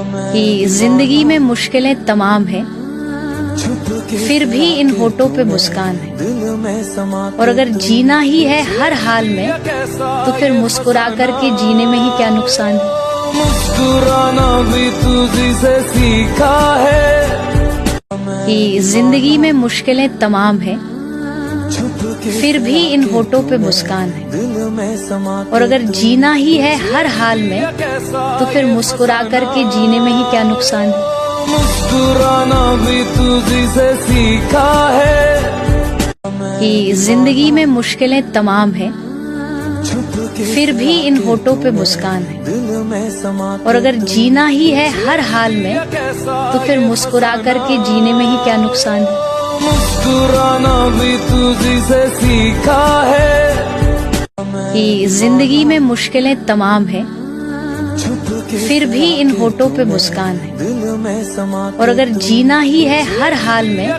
कि जिंदगी में मुश्किलें तमाम हैं, फिर भी इन होठों पे मुस्कान है। और अगर जीना ही है हर हाल में, तो फिर मुस्कुरा कर के जीने में ही क्या नुकसान है। मुस्कुराना भी तुझी से सीखा है कि जिंदगी में मुश्किलें तमाम हैं, फिर भी इन होठों पे मुस्कान है। और अगर जीना ही है हर हाल में, तो फिर मुस्कुरा कर के जीने में ही क्या नुकसान है। मुस्कुराना भी तुझी से सीखा है कि जिंदगी में मुश्किलें तमाम हैं, फिर भी इन होठों पे मुस्कान है। और अगर जीना ही है हर हाल में, तो फिर मुस्कुरा कर के जीने में ही क्या नुकसान है। मुस्कुराना भी तुझी से सीखा है कि जिंदगी में मुश्किलें तमाम हैं, फिर भी इन होठों पे मुस्कान है। और अगर जीना ही है हर हाल में,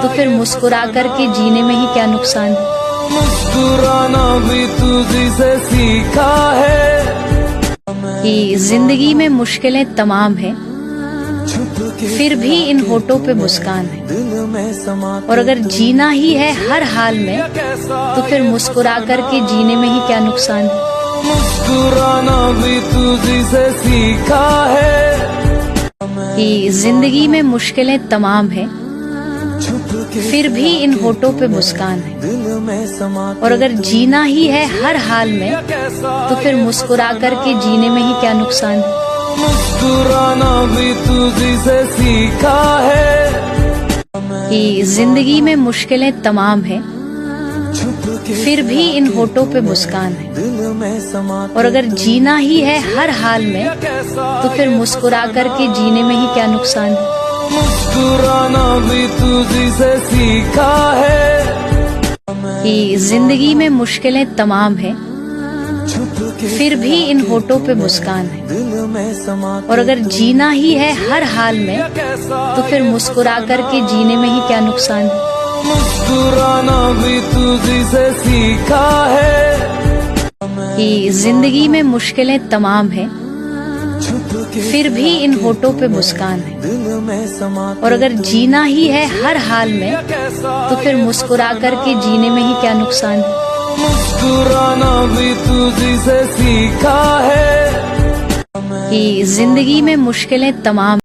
तो फिर मुस्कुरा कर के जीने में ही क्या नुकसान है। मुस्कुराना भी तुझी से सीखा है कि जिंदगी में मुश्किलें तमाम हैं, फिर भी इन होठों पे मुस्कान है। और अगर जीना ही है हर हाल में, तो फिर मुस्कुरा कर के जीने में ही क्या नुकसान है। मुस्कुराना भी तुझी से सीखा है कि जिंदगी में मुश्किलें तमाम हैं, फिर भी इन होठों पे मुस्कान है। और अगर जीना ही है हर हाल में, तो फिर मुस्कुरा कर के जीने में ही क्या नुकसान है। मुस्कुराना भी तुझी से सीखा है कि जिंदगी में मुश्किलें तमाम हैं, फिर भी इन होठों पे मुस्कान है। और अगर जीना ही है हर हाल में, तो फिर मुस्कुरा कर के जीने में ही क्या नुकसान है। मुस्कुराना भी तुझी से सीखा है कि जिंदगी में मुश्किलें तमाम हैं, फिर भी इन होठों पे मुस्कान है। और अगर जीना ही है हर हाल में, तो फिर मुस्कुरा कर के जीने में ही क्या नुकसान है। मुस्कुराना भी तुझी से सीखा है कि जिंदगी में मुश्किलें तमाम हैं, फिर भी इन होठों पे मुस्कान है। और अगर जीना ही है हर हाल में, तो फिर मुस्कुरा कर के जीने में ही क्या नुकसान है। मुस्कुराना भी तुझी से सीखा है कि जिंदगी में मुश्किलें तमाम